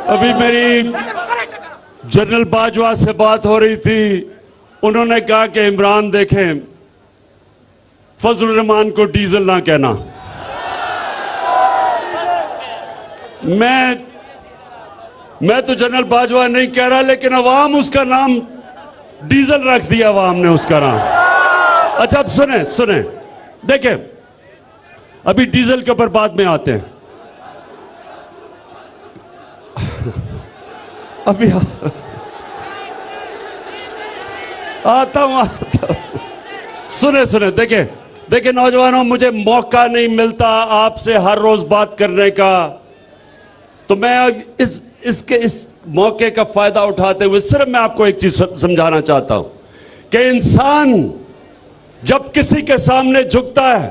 अभी मेरी जनरल बाजवा से बात हो रही थी। उन्होंने कहा कि इमरान देखें, फजल रहमान को डीजल ना कहना। मैं तो जनरल बाजवा नहीं कह रहा, लेकिन अवाम उसका नाम डीजल रख दिया, अवाम ने उसका नाम। अच्छा, अब सुने देखें, अभी डीजल के ऊपर बाद में आते हैं। अभी आता हूं। सुने देखे नौजवानों, मुझे मौका नहीं मिलता आपसे हर रोज बात करने का, तो मैं इस मौके का फायदा उठाते हुए सिर्फ मैं आपको एक चीज समझाना चाहता हूं कि इंसान जब किसी के सामने झुकता है,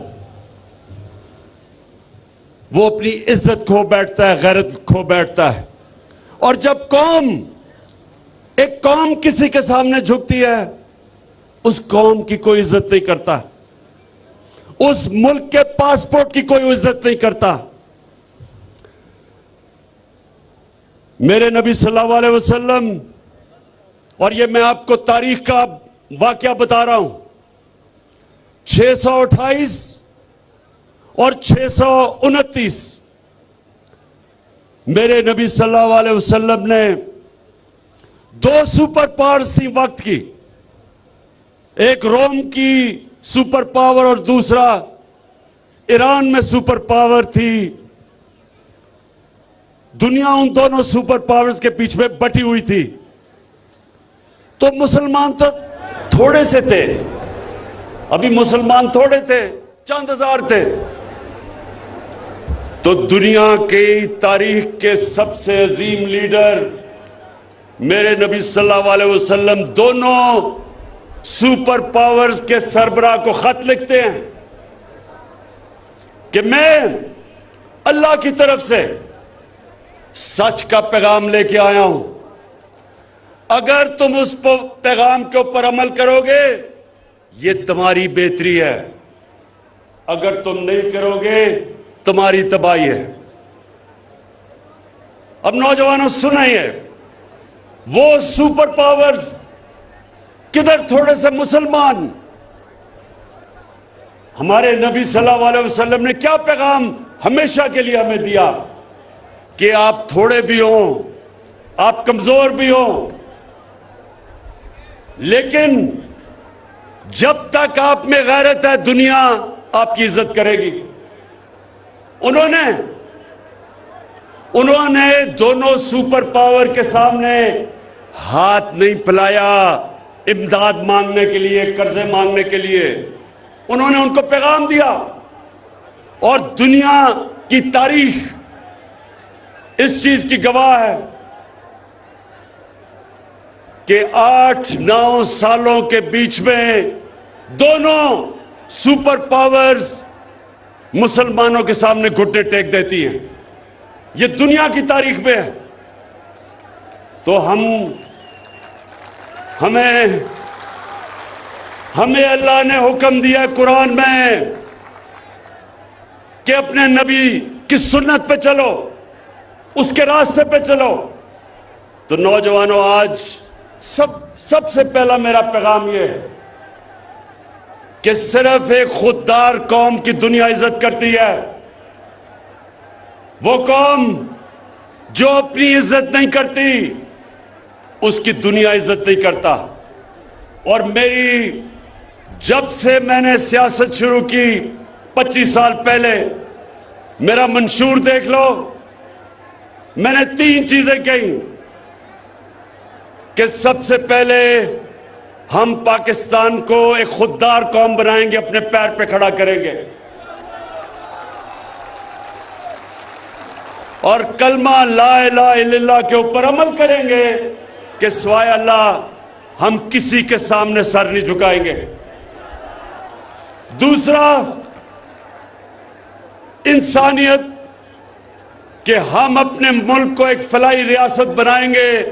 वो अपनी इज्जत खो बैठता है, गैरत खो बैठता है। और जब एक कौम किसी के सामने झुकती है, उस कौम की कोई इज्जत नहीं करता, उस मुल्क के पासपोर्ट की कोई इज्जत नहीं करता। मेरे नबी सल्लल्लाहु अलैहि वसल्लम, और ये मैं आपको तारीख का वाकया बता रहा हूं, 628 और 629 मेरे नबी सल्लल्लाहु अलैहि वसल्लम ने दो सुपर पावर्स थी वक्त की, एक रोम की सुपर पावर और दूसरा ईरान में सुपर पावर थी। दुनिया उन दोनों सुपर पावर्स के पीछे में बटी हुई थी। तो मुसलमान तो थोड़े से थे, अभी मुसलमान थोड़े थे, चंद हजार थे। तो दुनिया की तारीख के सबसे अजीम लीडर मेरे नबी सल्लल्लाहु अलैहि वसल्लम दोनों सुपर पावर्स के सरबराह को खत लिखते हैं कि मैं अल्लाह की तरफ से सच का पैगाम लेके आया हूं, अगर तुम उस पैगाम के ऊपर अमल करोगे ये तुम्हारी बेहतरी है, अगर तुम नहीं करोगे तुम्हारी तबाही है। अब नौजवानों सुनिए, वो सुपर पावर्स किधर थोड़े से मुसलमान। हमारे नबी सल्लल्लाहु अलैहि वसल्लम ने क्या पैगाम हमेशा के लिए हमें दिया कि आप थोड़े भी हो, आप कमजोर भी हो, लेकिन जब तक आप में गैरत है दुनिया आपकी इज्जत करेगी। उन्होंने दोनों सुपर पावर के सामने हाथ नहीं फैलाया इमदाद मांगने के लिए, कर्जे मांगने के लिए। उन्होंने उनको पैगाम दिया, और दुनिया की तारीख इस चीज की गवाह है कि 8-9 सालों के बीच में दोनों सुपर पावर्स मुसलमानों के सामने घुटने टेक देती हैं। ये दुनिया की तारीख में है। तो हमें अल्लाह ने हुक्म दिया कुरान में कि अपने नबी की सुन्नत पे चलो, उसके रास्ते पे चलो। तो नौजवानों, आज सबसे पहला मेरा पैगाम यह है कि सिर्फ एक खुददार कौम की दुनिया इज्जत करती है, वो कौम जो अपनी इज्जत नहीं करती उसकी दुनिया इज्जत नहीं करता। और जब से मैंने सियासत शुरू की 25 साल पहले, मेरा मंशूर देख लो, मैंने 3 चीजें कही कि सबसे पहले हम पाकिस्तान को एक खुददार कौम बनाएंगे, अपने पैर पे खड़ा करेंगे, और कलमा ला इलाहा इल्लल्लाह के ऊपर अमल करेंगे कि सिवाय अल्लाह हम किसी के सामने सर नहीं झुकाएंगे। दूसरा, इंसानियत, कि हम अपने मुल्क को एक फलाही रियासत बनाएंगे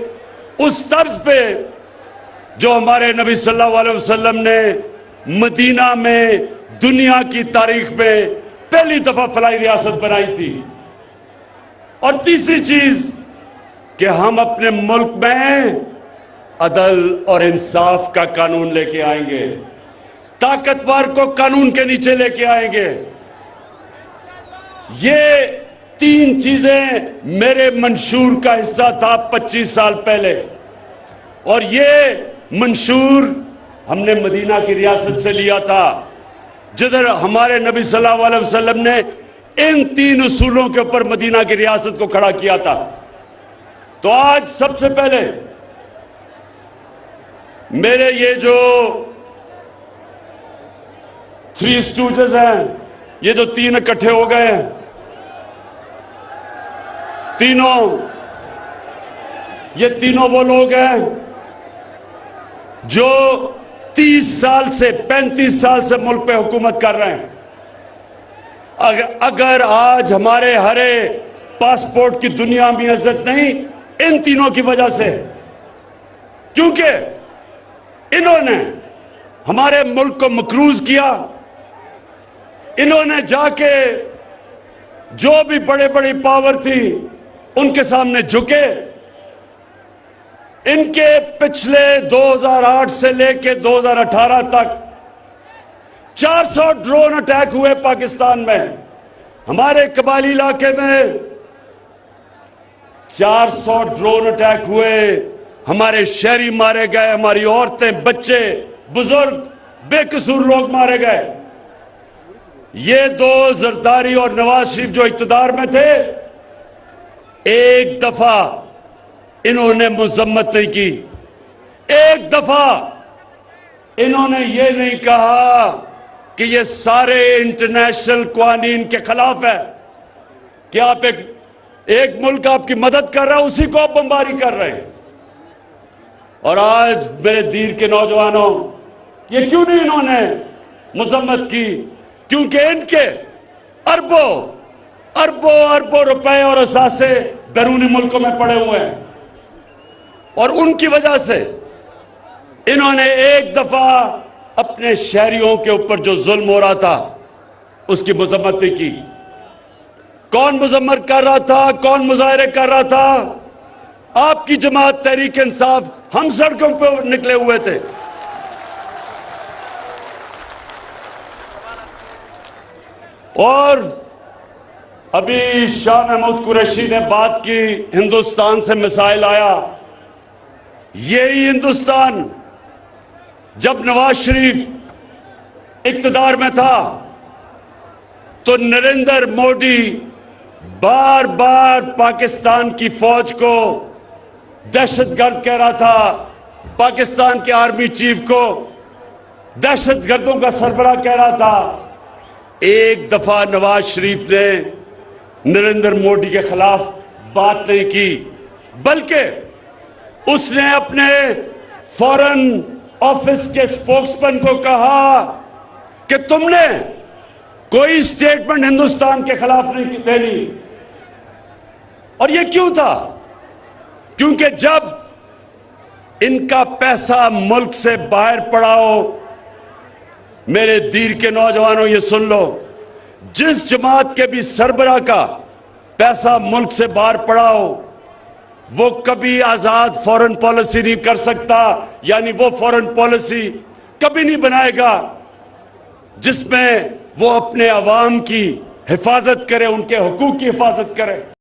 उस तर्ज पे जो हमारे नबी सल्लल्लाहु अलैहि वसल्लम ने मदीना में दुनिया की तारीख में पहली दफा फलाही रियासत बनाई थी। और तीसरी चीज कि हम अपने मुल्क में अदल और इंसाफ का कानून लेके आएंगे, ताकतवर को कानून के नीचे लेके आएंगे। ये 3 चीजें मेरे मंशूर का हिस्सा था 25 साल पहले, और ये मंशूर हमने मदीना की रियासत से लिया था, जिधर हमारे नबी सल्लल्लाहु अलैहि वसल्लम ने इन 3 उसूलों के ऊपर मदीना की रियासत को खड़ा किया था। तो आज सबसे पहले मेरे ये जो 3 स्टूडेंट्स हैं, ये जो 3 इकट्ठे हो गए हैं, ये तीनों वो लोग हैं जो 30 साल से 35 साल से मुल्क पे हुकूमत कर रहे हैं। अगर आज हमारे हरे पासपोर्ट की दुनिया में इज्जत नहीं, इन तीनों की वजह से, क्योंकि इन्होंने हमारे मुल्क को मकरूज किया। इन्होंने जाके जो भी बड़े बड़ी पावर थी उनके सामने झुके। इनके पिछले 2008 से लेके 2018 तक 400 ड्रोन अटैक हुए पाकिस्तान में। हमारे कबाली इलाके में 400 ड्रोन अटैक हुए, हमारे शहरी मारे गए, हमारी औरतें, बच्चे, बुजुर्ग, बेकसूर लोग मारे गए। ये 2 जरदारी और नवाज शरीफ जो इख्तियार में थे, एक दफा इन्होंने मजम्मत नहीं की, एक दफा इन्होंने ये नहीं कहा कि ये सारे इंटरनेशनल कानून के खिलाफ है, कि आप एक मुल्क आपकी मदद कर रहा है, उसी को आप बमबारी कर रहे हैं। और आज मेरे दीर के नौजवानों, ये क्यों नहीं इन्होंने मजम्मत की? क्योंकि इनके अरबों अरबों अरबों रुपए और असासे बैरूनी मुल्कों में पड़े हुए हैं, और उनकी वजह से इन्होंने एक दफा अपने शहरियों के ऊपर जो जुल्म हो रहा था उसकी मजम्मत नहीं की। कौन मजम्मत कर रहा था, कौन मुजाहरे कर रहा था? आपकी जमात तहरीक इंसाफ। हम सड़कों पर निकले हुए थे। और अभी शाह महमूद कुरैशी ने बात की, हिंदुस्तान से मिसाइल आया। यही हिंदुस्तान जब नवाज शरीफ इख्तियार में था तो नरेंद्र मोदी बार बार पाकिस्तान की फौज को दहशतगर्द कह रहा था, पाकिस्तान के आर्मी चीफ को दहशतगर्दों का सरबराह कह रहा था। एक दफा नवाज शरीफ ने नरेंद्र मोदी के खिलाफ बात नहीं की, बल्कि उसने अपने फॉरेन ऑफिस के स्पोक्समैन को कहा कि तुमने कोई स्टेटमेंट हिंदुस्तान के खिलाफ नहीं देनी। और यह क्यों था? क्योंकि जब इनका पैसा मुल्क से बाहर पड़ा हो, मेरे दीर के नौजवानों ये सुन लो, जिस जमात के भी सरबराह का पैसा मुल्क से बाहर पड़ा हो, वो कभी आजाद फॉरेन पॉलिसी नहीं कर सकता। यानी वो फॉरेन पॉलिसी कभी नहीं बनाएगा जिसमें वो अपने अवाम की हिफाजत करे, उनके हुकूक की हिफाजत करे।